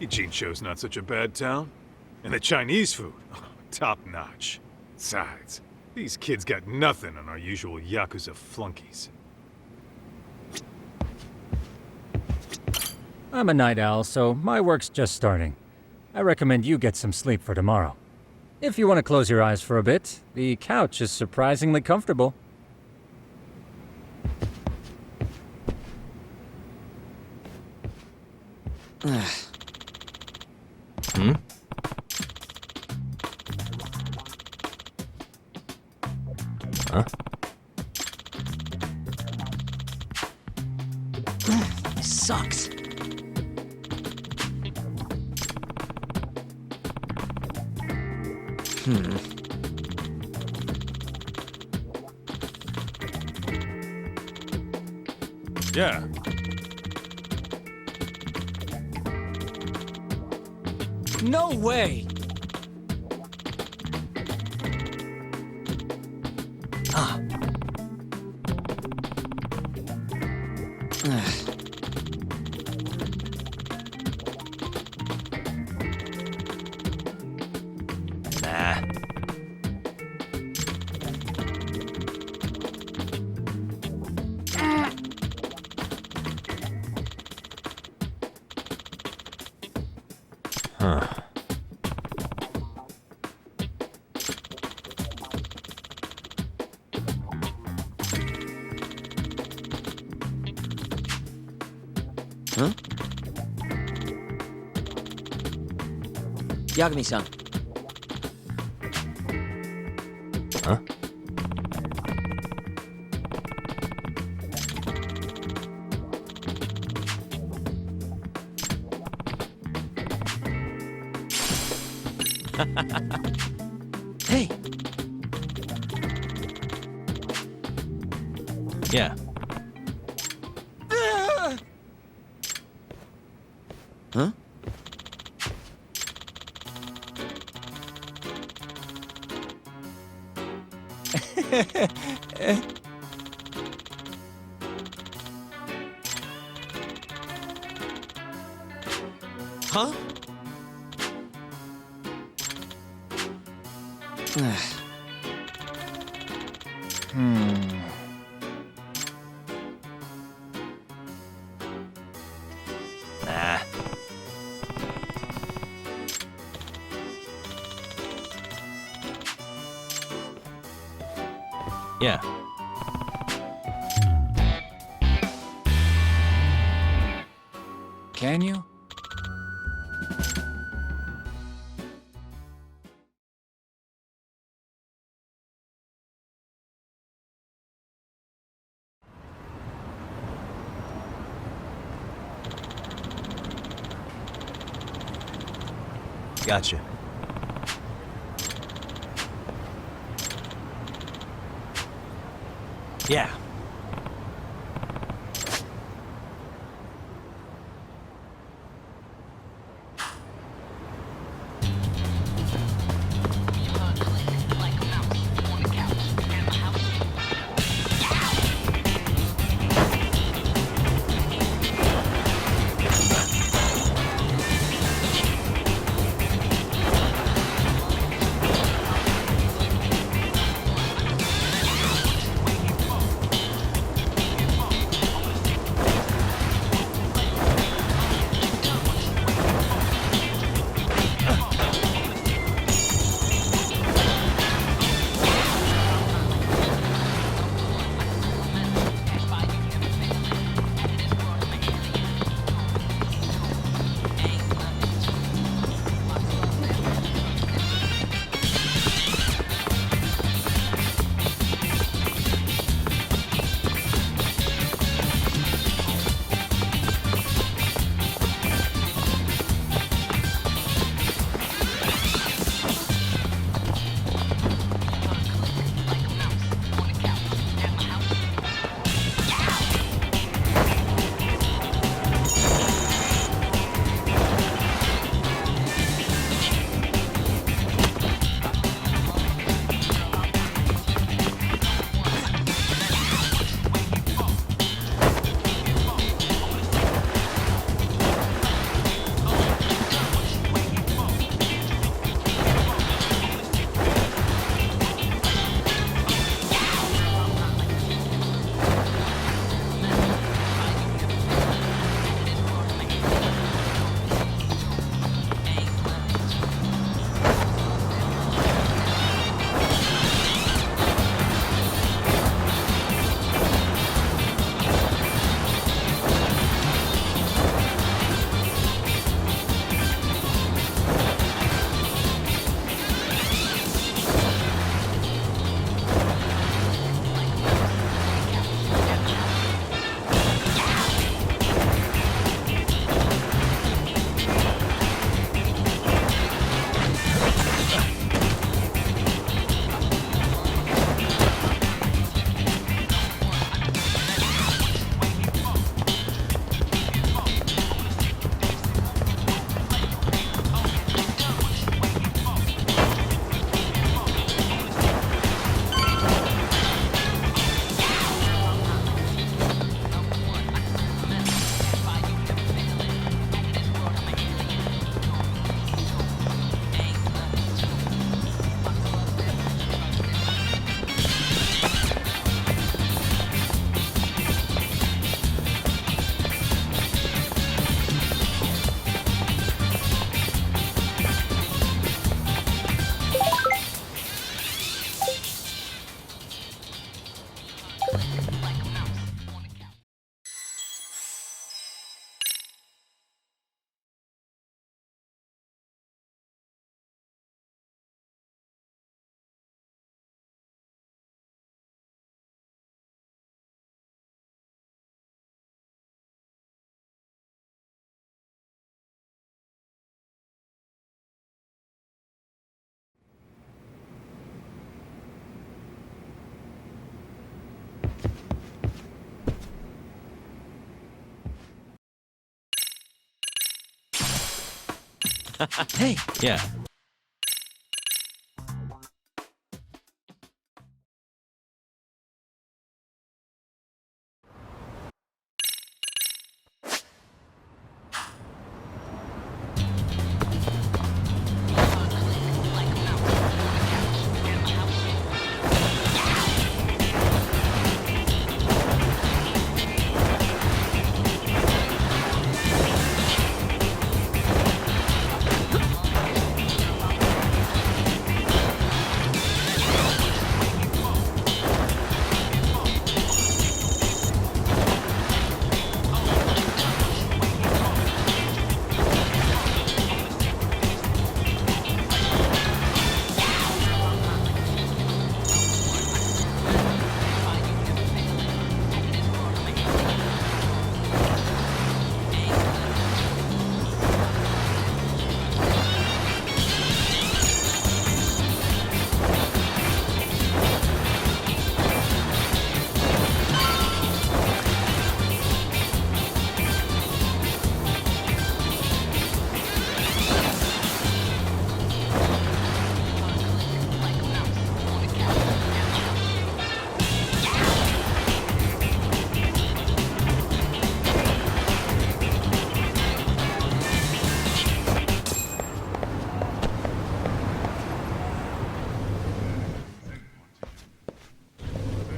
Ijincho's not such a bad town. And the Chinese food, top notch. Besides, these kids got nothing on our usual Yakuza flunkies. I'm a night owl, so my work's just starting. I recommend you get some sleep for tomorrow. If you want to close your eyes for a bit, the couch is surprisingly comfortable. Hmm? Huh? This sucks. Yeah. No way! Ah. Nah. Huh. Huh? Yagami-san. Huh? Hey! Yeah. Huh? Huh? Nah. Yeah. Can you? Gotcha. Yeah. Hey! Yeah.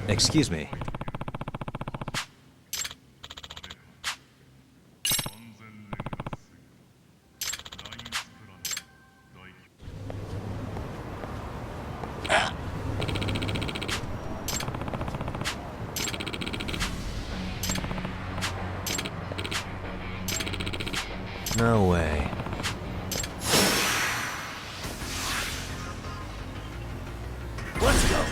Excuse me. No way. Let's go!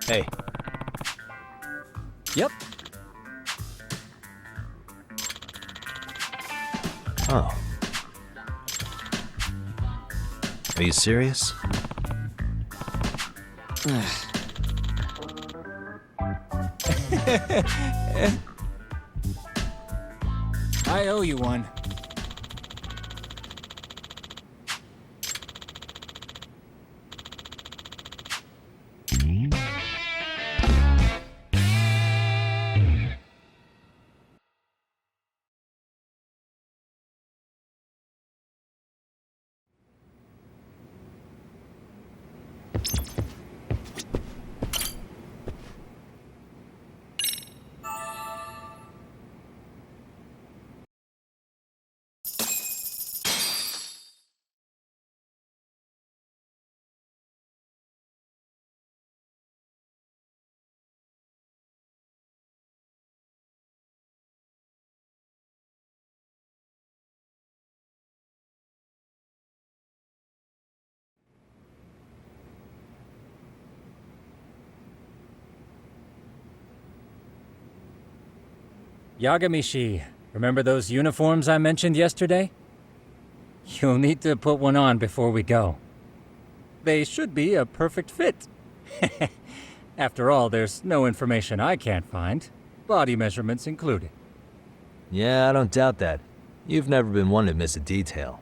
Hey. Yep. Oh. Are you serious? I owe you one. Yagami, remember those uniforms I mentioned yesterday? You'll need to put one on before we go. They should be a perfect fit. After all, there's no information I can't find, body measurements included. Yeah, I don't doubt that. You've never been one to miss a detail.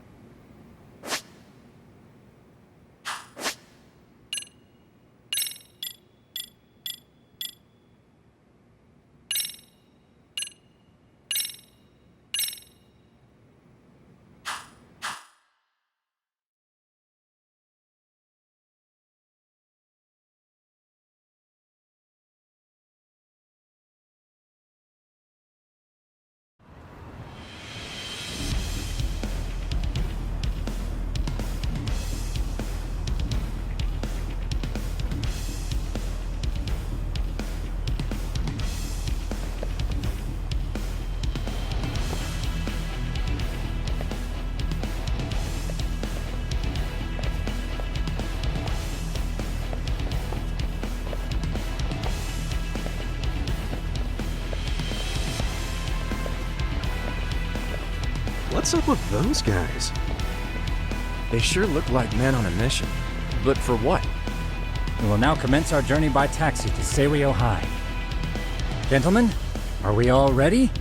What's up with those guys? They sure look like men on a mission. But for what? We will now commence our journey by taxi to Seriyo High. Gentlemen, are we all ready?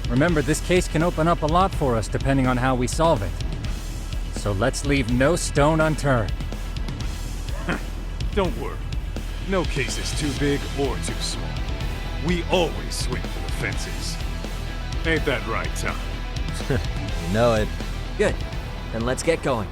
Remember, this case can open up a lot for us depending on how we solve it. So let's leave no stone unturned. Don't worry. No case is too big or too small. We always swing for the fences. Ain't that right, Tom? You know it. Good. Then let's get going.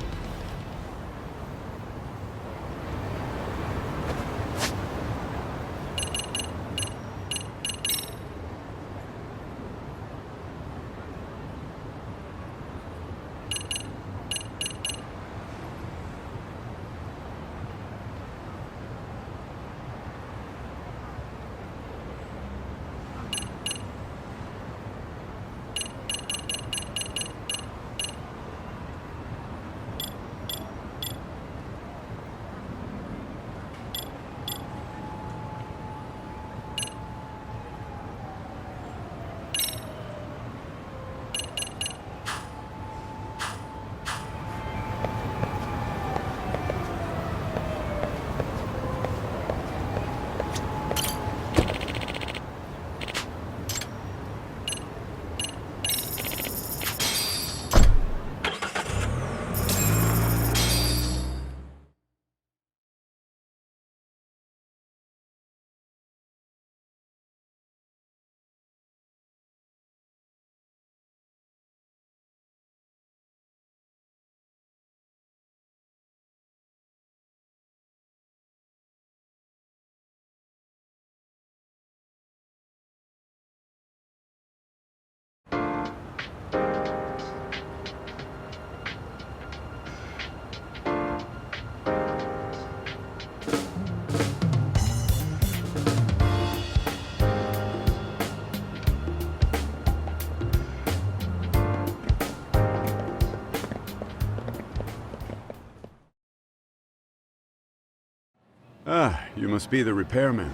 Ah, you must be the repairman.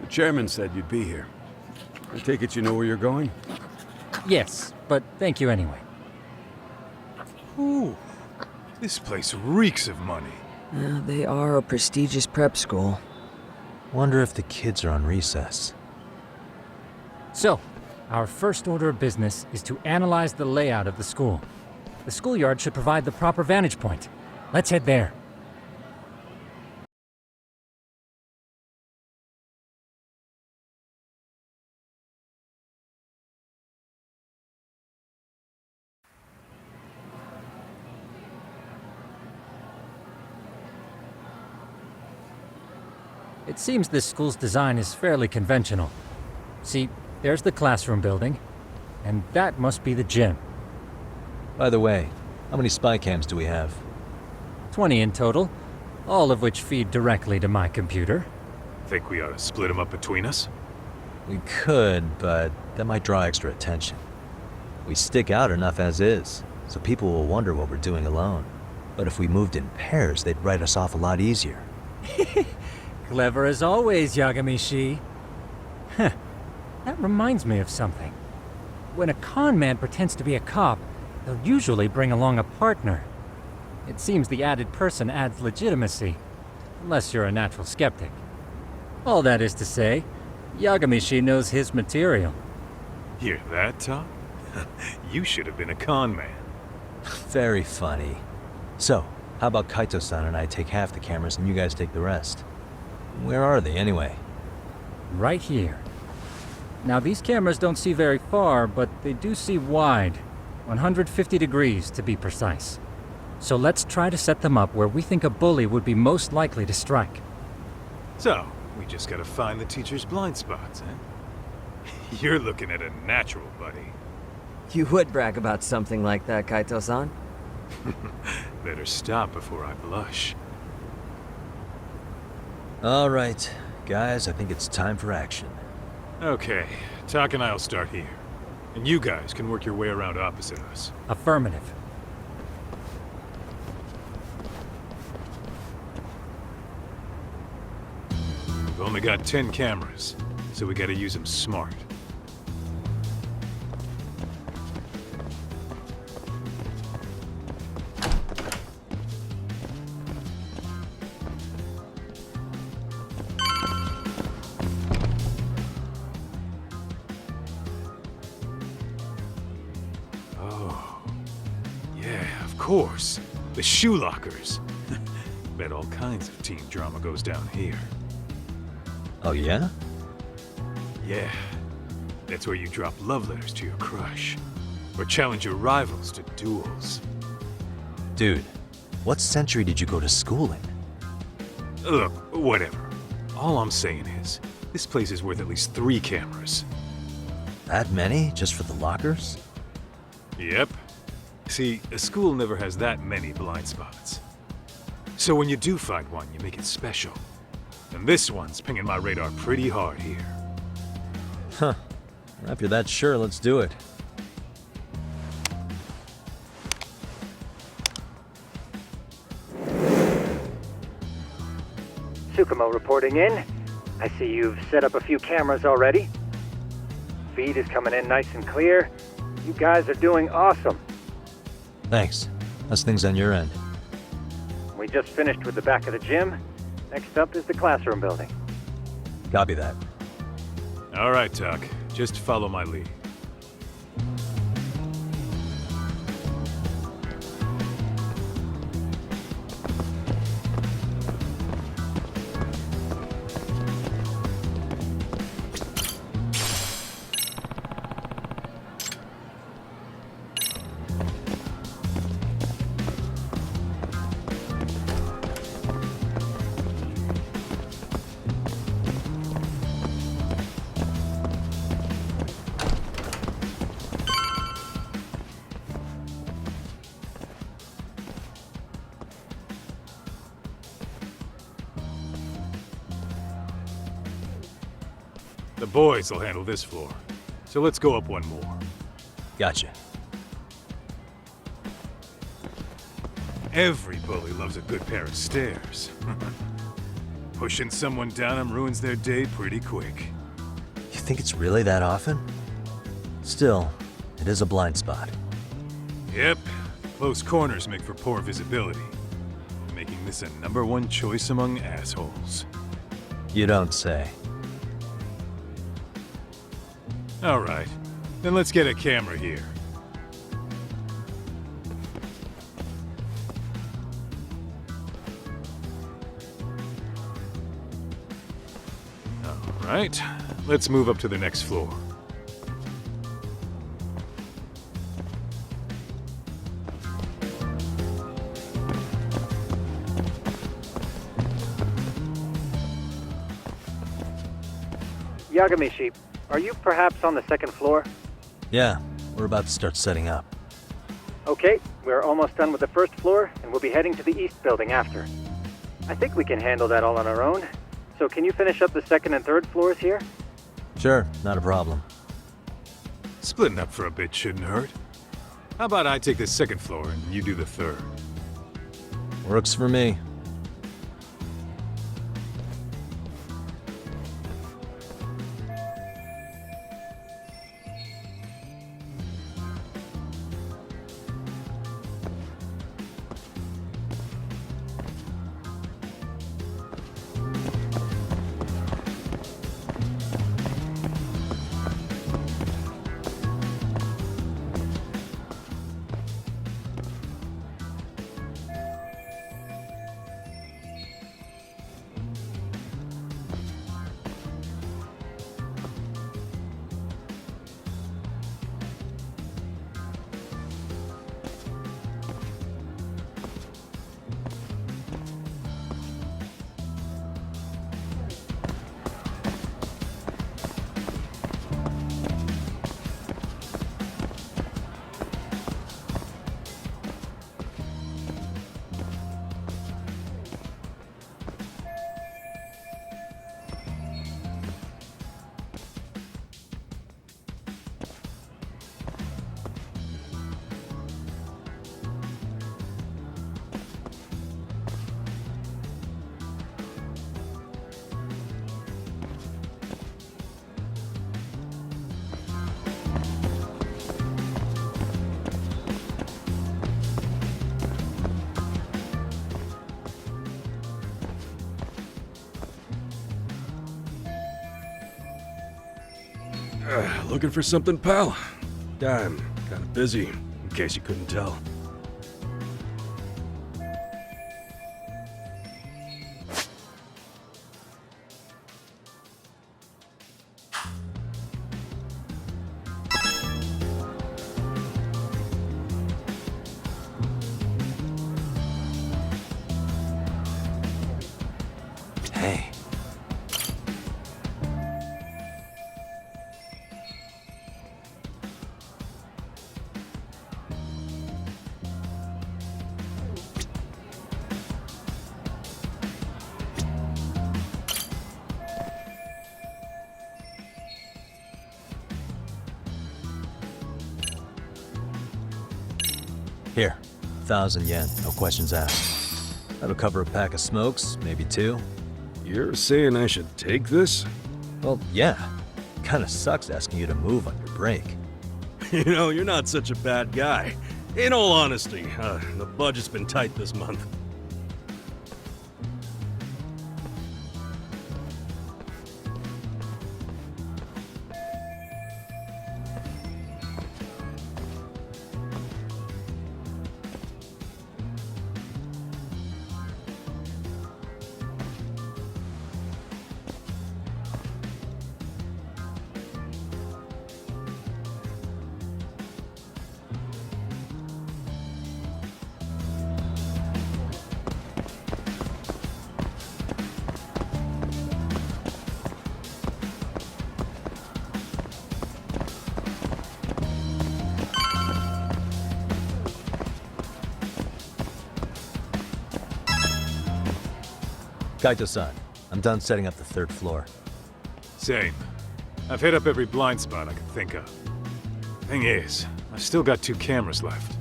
The chairman said you'd be here. I take it you know where you're going? Yes, but thank you anyway. Ooh, this place reeks of money. They are a prestigious prep school. Wonder if the kids are on recess. So, our first order of business is to analyze the layout of the school. The schoolyard should provide the proper vantage point. Let's head there. It seems this school's design is fairly conventional. See, there's the classroom building, and that must be the gym. By the way, how many spy cams do we have? 20 in total, all of which feed directly to my computer. Think we ought to split them up between us? We could, but that might draw extra attention. We stick out enough as is, so people will wonder what we're doing alone. But if we moved in pairs, they'd write us off a lot easier. Clever as always, Yagami-shi. Huh. That reminds me of something. When a con man pretends to be a cop, they'll usually bring along a partner. It seems the added person adds legitimacy, unless you're a natural skeptic. All that is to say, Yagami-shi knows his material. Hear that, Tom? You should have been a con man. Very funny. So, how about Kaito-san and I take half the cameras and you guys take the rest? Where are they, anyway? Right here. Now, these cameras don't see very far, but they do see wide. 150 degrees, to be precise. So let's try to set them up where we think a bully would be most likely to strike. So, we just gotta find the teacher's blind spots, eh? You're looking at a natural, buddy. You would brag about something like that, Kaito-san. Better stop before I blush. All right, guys, I think it's time for action. Okay, Tak and I'll start here. And you guys can work your way around opposite us. Affirmative. We've only got 10 cameras, so we gotta use them smart. Oh. Yeah, of course. The shoe lockers. Bet all kinds of teen drama goes down here. Oh, yeah? Yeah. That's where you drop love letters to your crush. Or challenge your rivals to duels. Dude, what century did you go to school in? Look, whatever. All I'm saying is, this place is worth at least 3 cameras. That many? Just for the lockers? Yep. See, a school never has that many blind spots. So when you do find one, you make it special. And this one's pinging my radar pretty hard here. Huh. If you're that sure, let's do it. Tsukumo reporting in. I see you've set up a few cameras already. Feed is coming in nice and clear. You guys are doing awesome. Thanks. How's things on your end? We just finished with the back of the gym. Next up is the classroom building. Copy that. All right, Tak. Just follow my lead. The boys will handle this floor. So let's go up one more. Gotcha. Every bully loves a good pair of stairs. Pushing someone down them ruins their day pretty quick. You think it's really that often? Still, it is a blind spot. Yep. Close corners make for poor visibility. Making this a #1 choice among assholes. You don't say. All right. Then let's get a camera here. All right. Let's move up to the next floor. Yagami sheep, are you perhaps on the second floor? Yeah, we're about to start setting up. Okay, we're almost done with the first floor, and we'll be heading to the east building after. I think we can handle that all on our own. So can you finish up the second and third floors here? Sure, not a problem. Splitting up for a bit shouldn't hurt. How about I take the second floor and you do the third? Works for me. Looking for something, pal? I'm kinda busy. case you couldn't tell. Hey. Here, 1,000 yen, no questions asked. That'll cover a pack of smokes, maybe 2. You're saying I should take this? Well, yeah. Kinda sucks asking you to move on your break. You know, you're not such a bad guy. In all honesty, the budget's been tight this month. Kaito-san, I'm done setting up the 3rd floor. Same. I've hit up every blind spot I can think of. Thing is, I've still got 2 cameras left.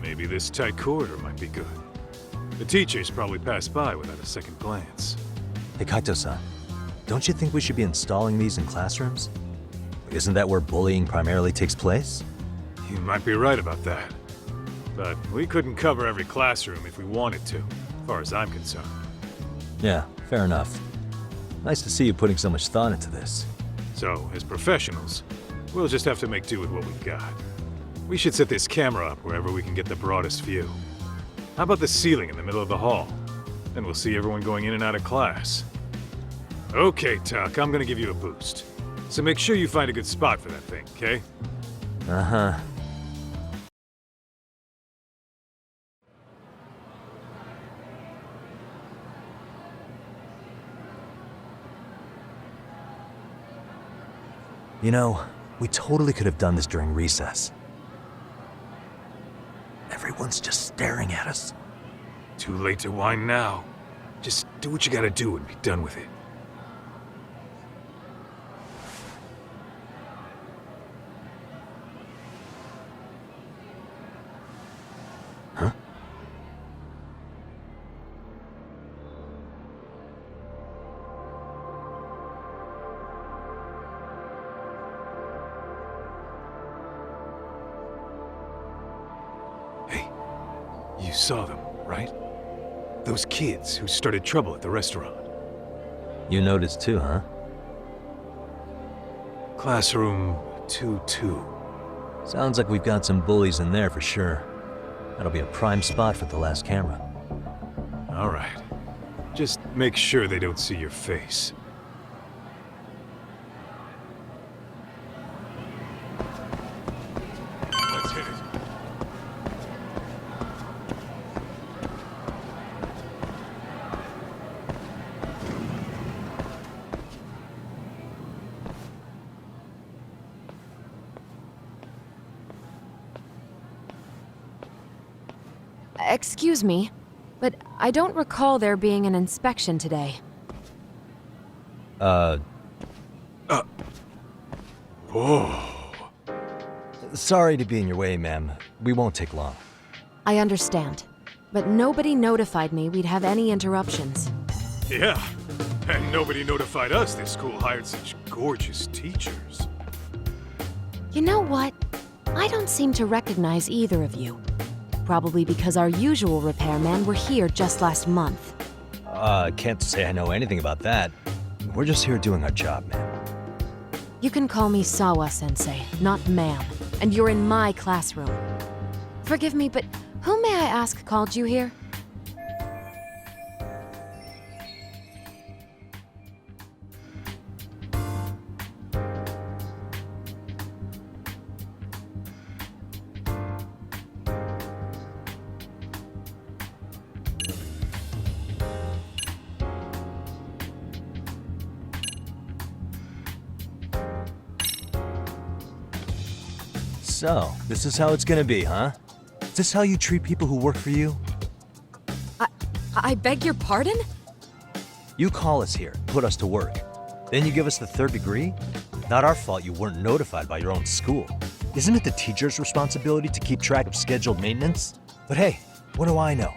Maybe this tight corridor might be good. The teachers probably passed by without a second glance. Hey Kaito-san, don't you think we should be installing these in classrooms? Isn't that where bullying primarily takes place? You might be right about that. But we couldn't cover every classroom if we wanted to, as far as I'm concerned. Yeah, fair enough. Nice to see you putting so much thought into this. So, as professionals, we'll just have to make do with what we've got. We should set this camera up wherever we can get the broadest view. How about the ceiling in the middle of the hall? Then we'll see everyone going in and out of class. Okay, Tak, I'm gonna give you a boost. So make sure you find a good spot for that thing, okay? Uh-huh. You know, we totally could have done this during recess. Everyone's just staring at us. Too late to whine now. Just do what you gotta do and be done with it. Huh? Hey, you saw them, right? Those kids who started trouble at the restaurant. You noticed too, huh? Classroom 2-2. Sounds like we've got some bullies in there for sure. That'll be a prime spot for the last camera. All right. Just make sure they don't see your face. Let's hit it. Excuse me, but I don't recall there being an inspection today. Oh. Sorry to be in your way, ma'am. We won't take long. I understand, but nobody notified me we'd have any interruptions. Yeah, and nobody notified us this school hired such gorgeous teachers. You know what? I don't seem to recognize either of you. Probably because our usual repairmen were here just last month. Can't say I know anything about that. We're just here doing our job, ma'am. You can call me Sawa-sensei, not ma'am, and you're in my classroom. Forgive me, but who may I ask called you here? So, this is how it's gonna be, huh? Is this how you treat people who work for you? I beg your pardon? You call us here, put us to work. Then you give us the third degree? Not our fault you weren't notified by your own school. Isn't it the teacher's responsibility to keep track of scheduled maintenance? But hey, what do I know?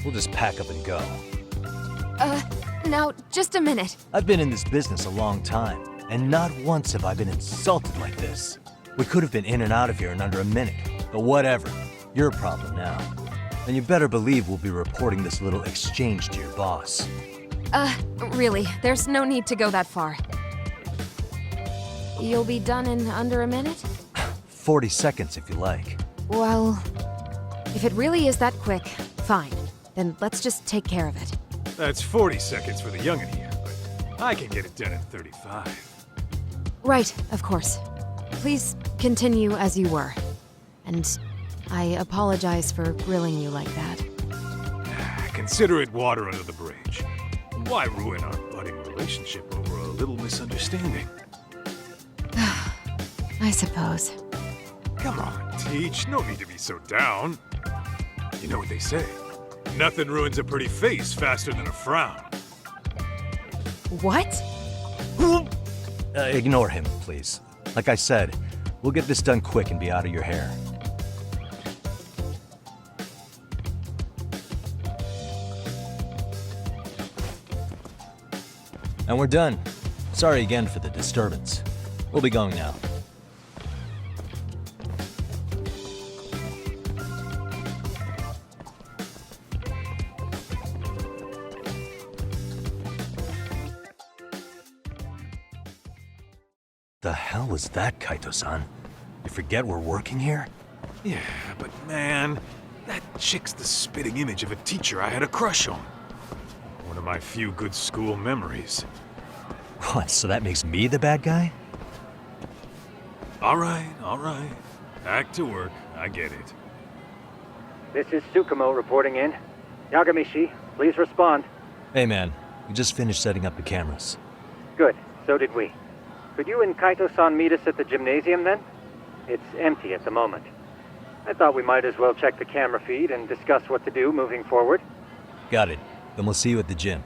We'll just pack up and go. Now, just a minute. I've been in this business a long time, and not once have I been insulted like this. We could have been in and out of here in under a minute, but whatever. Your problem now. And you better believe we'll be reporting this little exchange to your boss. Really, there's no need to go that far. You'll be done in under a minute? 40 seconds if you like. Well, if it really is that quick, fine. Then let's just take care of it. That's 40 seconds for the youngin' here, but I can get it done in 35. Right, of course. Please continue as you were. And I apologize for grilling you like that. Consider it water under the bridge. Why ruin our budding relationship over a little misunderstanding? I suppose. Come on, Teach. No need to be so down. You know what they say. Nothing ruins a pretty face faster than a frown. What? Ignore him, please. Like I said, we'll get this done quick and be out of your hair. And we're done. Sorry again for the disturbance. We'll be going now. The hell was that, Kaito-san? You forget we're working here? Yeah, but man, that chick's the spitting image of a teacher I had a crush on. One of my few good school memories. What, so that makes me the bad guy? All right. Back to work. I get it. This is Tsukumo reporting in. Yagami-shi, please respond. Hey man, we just finished setting up the cameras. Good, so did we. Could you and Kaito-san meet us at the gymnasium then? It's empty at the moment. I thought we might as well check the camera feed and discuss what to do moving forward. Got it. Then we'll see you at the gym.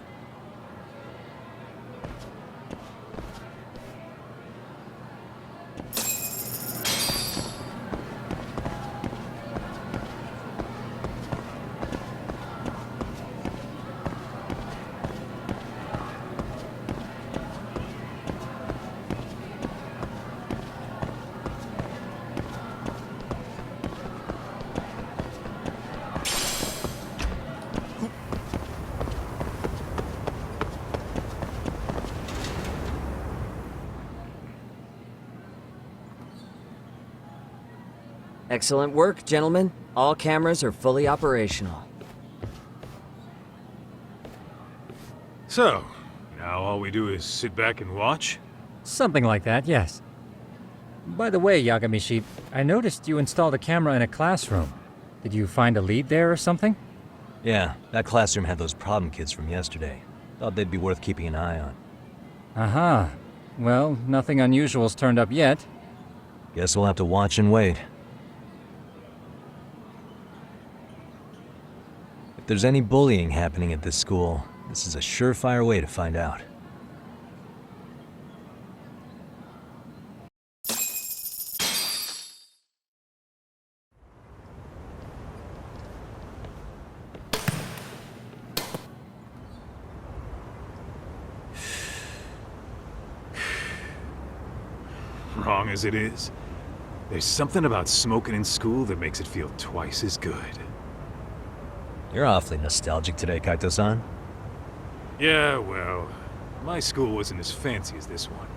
Excellent work, gentlemen. All cameras are fully operational. So, now all we do is sit back and watch? Something like that, yes. By the way, Yagami-shi, I noticed you installed a camera in a classroom. Did you find a lead there or something? Yeah, that classroom had those problem kids from yesterday. Thought they'd be worth keeping an eye on. Aha. Well, nothing unusual's turned up yet. Guess we'll have to watch and wait. If there's any bullying happening at this school, this is a surefire way to find out. Wrong as it is, there's something about smoking in school that makes it feel twice as good. You're awfully nostalgic today, Kaito-san. Yeah, well, my school wasn't as fancy as this one.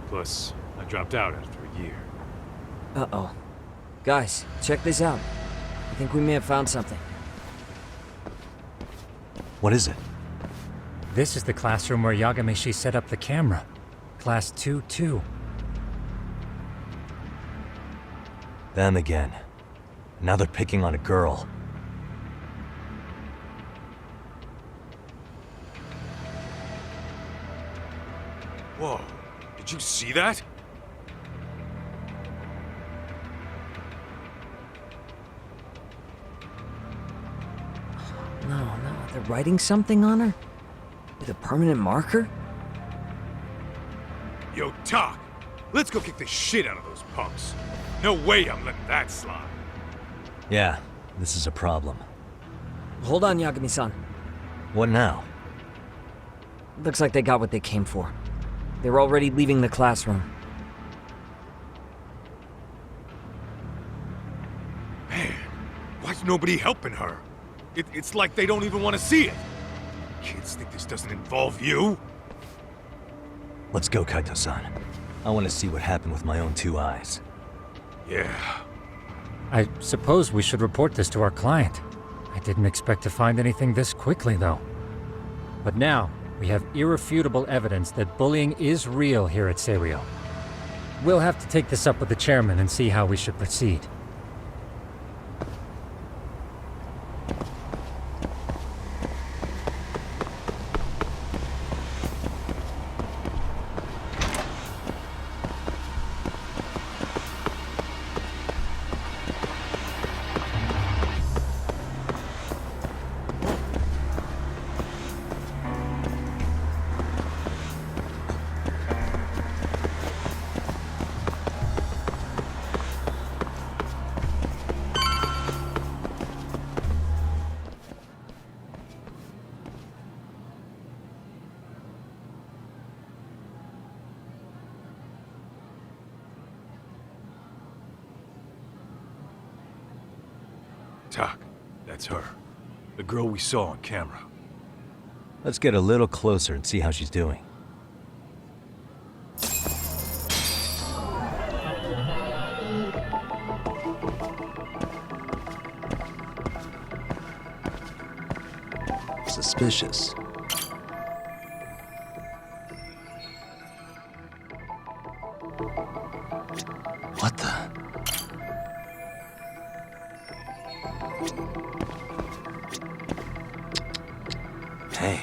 Plus, I dropped out after a year. Uh-oh. Guys, check this out. think we may have found something. What is it? This is the classroom where Yagami set up the camera. Class 2-2. Them again. Now they're picking on a girl. Whoa, did you see that? No, they're writing something on her? With a permanent marker? Yo, Tak, let's go kick the shit out of those punks. No way I'm letting that slide. Yeah, this is a problem. Hold on, Yagami-san. What now? Looks like they got what they came for. They were already leaving the classroom. Man, why's nobody helping her? It's like they don't even want to see it. Kids think this doesn't involve you? Let's go, Kaito-san. I want to see what happened with my own 2 eyes. Yeah. I suppose we should report this to our client. I didn't expect to find anything this quickly, though. But now, we have irrefutable evidence that bullying is real here at Seriyo. We'll have to take this up with the chairman and see how we should proceed. Tak, that's her. The girl we saw on camera. Let's get a little closer and see how she's doing. Suspicious. What the? Hey.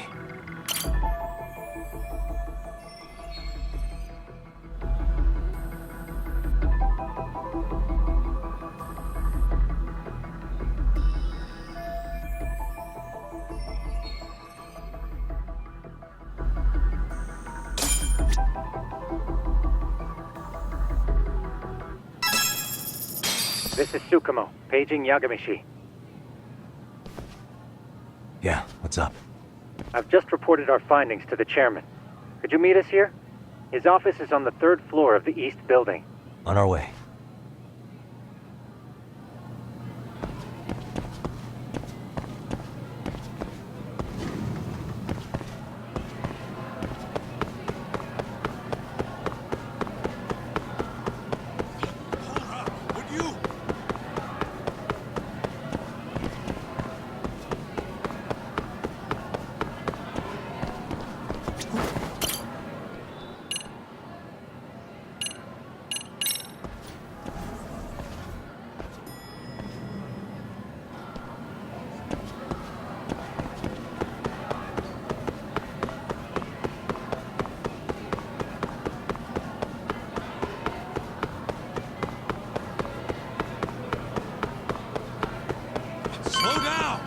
This is Tsukumo, paging Yagami. Yeah, what's up? I've just reported our findings to the chairman. Could you meet us here? His office is on the 3rd floor of the East Building. On our way. Slow down!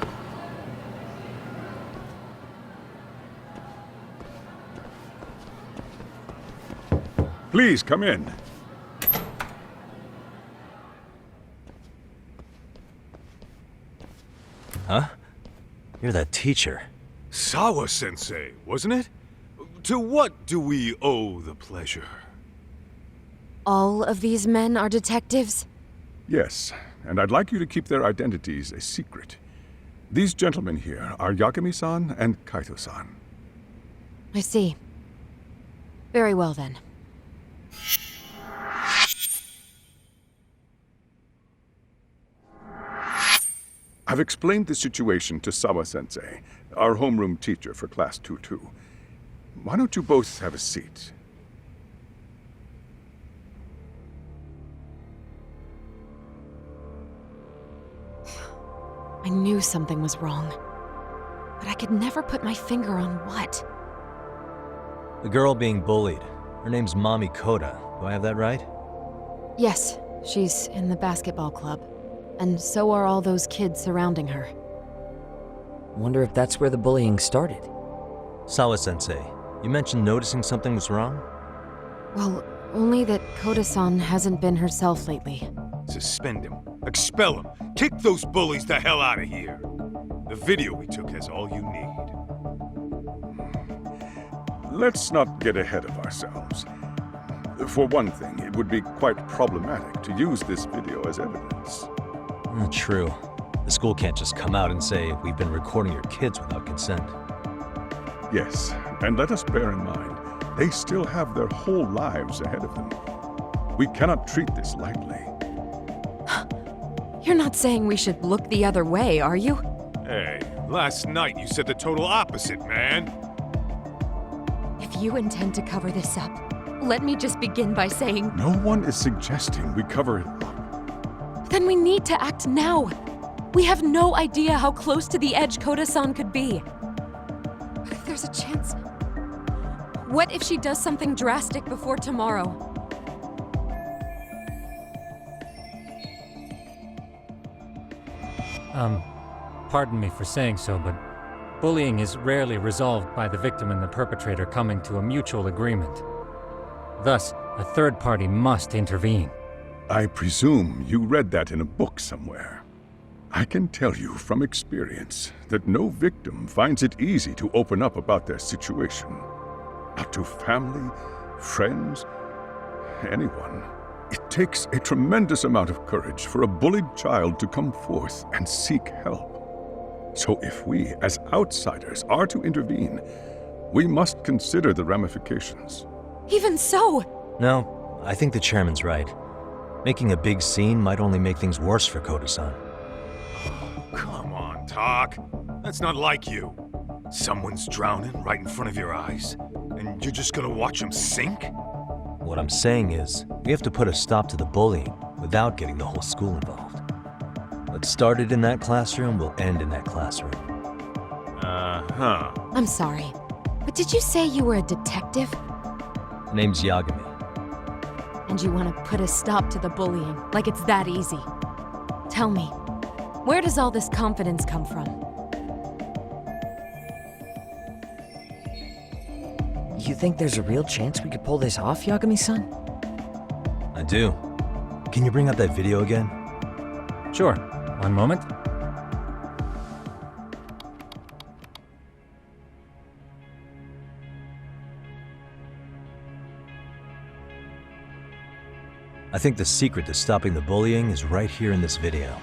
Please, come in. Huh? You're that teacher. Sawa-sensei, wasn't it? To what do we owe the pleasure? All of these men are detectives? Yes, and I'd like you to keep their identities a secret. These gentlemen here are Yagami-san and Kaito-san. I see. Very well, then. I've explained the situation to Sawa-sensei, our homeroom teacher for Class 2-2. Why don't you both have a seat? I knew something was wrong, but I could never put my finger on what. The girl being bullied. Her name's Mami Koda. Do I have that right? Yes, she's in the basketball club, and so are all those kids surrounding her. Wonder if that's where the bullying started. Sawa-sensei, you mentioned noticing something was wrong? Well, only that Koda-san hasn't been herself lately. Suspend him. Expel him. Kick those bullies the hell out of here. The video we took has all you need. Let's not get ahead of ourselves. For one thing, it would be quite problematic to use this video as evidence. True. The school can't just come out and say, we've been recording your kids without consent. Yes, and let us bear in mind, they still have their whole lives ahead of them. We cannot treat this lightly. You're not saying we should look the other way, are you? Hey, last night you said the total opposite, man. If you intend to cover this up, let me just begin by saying... No one is suggesting we cover it up. Then we need to act now. We have no idea how close to the edge Koda-san could be. What if there's a chance? What if she does something drastic before tomorrow? Pardon me for saying so, but bullying is rarely resolved by the victim and the perpetrator coming to a mutual agreement. Thus, a third party must intervene. I presume you read that in a book somewhere. I can tell you from experience that no victim finds it easy to open up about their situation. Not to family, friends, anyone. It takes a tremendous amount of courage for a bullied child to come forth and seek help. So if we, as outsiders, are to intervene, we must consider the ramifications. Even so! No, I think the chairman's right. Making a big scene might only make things worse for Koda-san. Oh, come on, Tak. That's not like you. Someone's drowning right in front of your eyes, and you're just gonna watch him sink? What I'm saying is, we have to put a stop to the bullying without getting the whole school involved. What started in that classroom will end in that classroom. Uh-huh. I'm sorry, but did you say you were a detective? Name's Yagami. And you want to put a stop to the bullying, like it's that easy? Tell me, where does all this confidence come from? You think there's a real chance we could pull this off, Yagami-san? I do. Can you bring up that video again? Sure. One moment. I think the secret to stopping the bullying is right here in this video.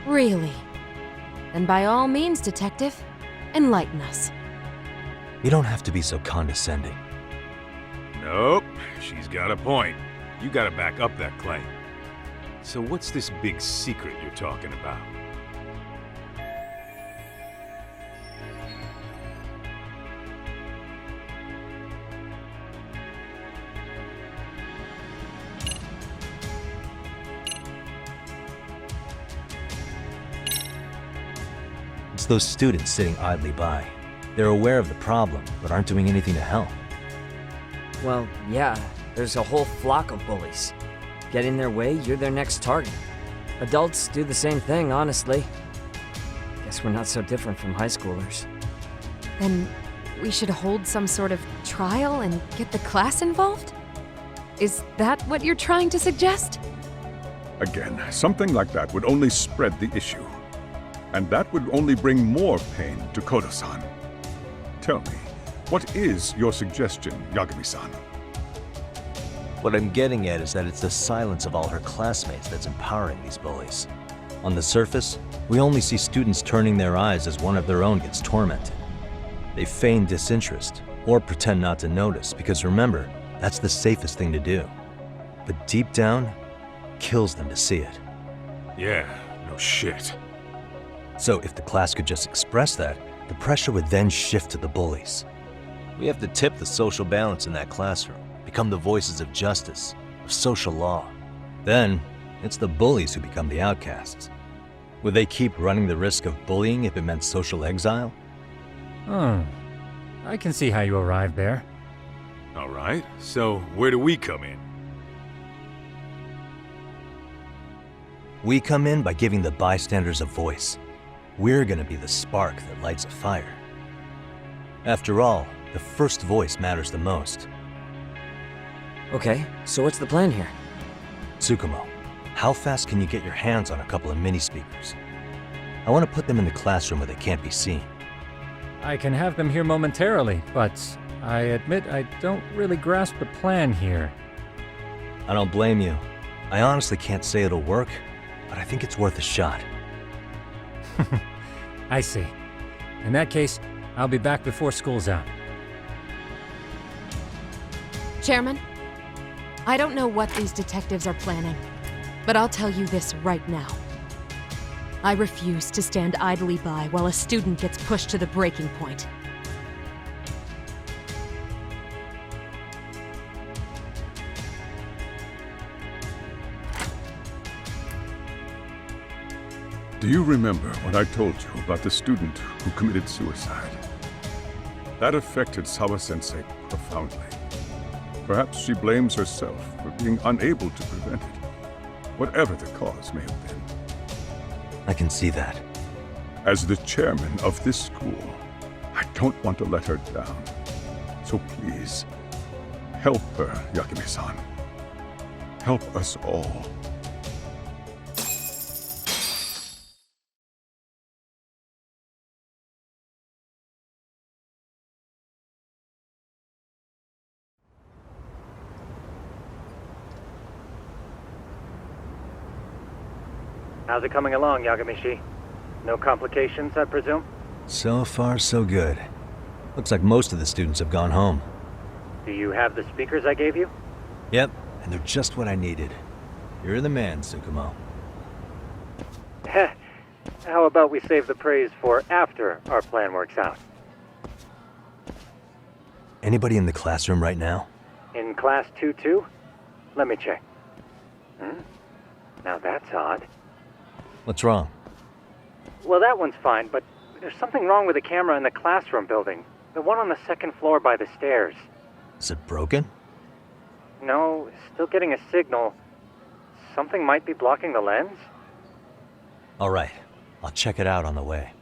Really? Then by all means, detective, enlighten us. You don't have to be so condescending. Nope, she's got a point. You gotta back up that claim. So what's this big secret you're talking about? It's those students sitting idly by. They're aware of the problem, but aren't doing anything to help. Well, yeah, there's a whole flock of bullies. Get in their way, you're their next target. Adults do the same thing, honestly. Guess we're not so different from high schoolers. Then we should hold some sort of trial and get the class involved? Is that what you're trying to suggest? Again, something like that would only spread the issue. And that would only bring more pain to Koda-san. Tell me, what is your suggestion, Yagami-san? What I'm getting at is that it's the silence of all her classmates that's empowering these bullies. On the surface, we only see students turning their eyes as one of their own gets tormented. They feign disinterest, or pretend not to notice, because remember, that's the safest thing to do. But deep down, kills them to see it. Yeah, no shit. So if the class could just express that, the pressure would then shift to the bullies. We have to tip the social balance in that classroom, become the voices of justice, of social law. Then, it's the bullies who become the outcasts. Would they keep running the risk of bullying if it meant social exile? I can see how you arrived there. All right, so where do we come in? We come in by giving the bystanders a voice. We're gonna be the spark that lights a fire. After all, the first voice matters the most. Okay, so what's the plan here? Tsukumo, how fast can you get your hands on a couple of mini speakers? I want to put them in the classroom where they can't be seen. I can have them here momentarily, but I admit I don't really grasp the plan here. I don't blame you. I honestly can't say it'll work, but I think it's worth a shot. I see. In that case, I'll be back before school's out. Chairman, I don't know what these detectives are planning, but I'll tell you this right now. I refuse to stand idly by while a student gets pushed to the breaking point. Do you remember what I told you about the student who committed suicide? That affected Sawa-sensei profoundly. Perhaps she blames herself for being unable to prevent it, whatever the cause may have been. I can see that. As the chairman of this school, I don't want to let her down. So please, help her, Yagami-san. Help us all. How's it coming along, Yagami-shi? No complications, I presume? So far, so good. Looks like most of the students have gone home. Do you have the speakers I gave you? Yep, and they're just what I needed. You're the man, Tsukumo. Heh. How about we save the praise for after our plan works out? Anybody in the classroom right now? In class 2-2? Let me check. Now that's odd. What's wrong? Well, that one's fine, but there's something wrong with the camera in the classroom building. The one on the second floor by the stairs. Is it broken? No, still getting a signal. Something might be blocking the lens? All right, I'll check it out on the way.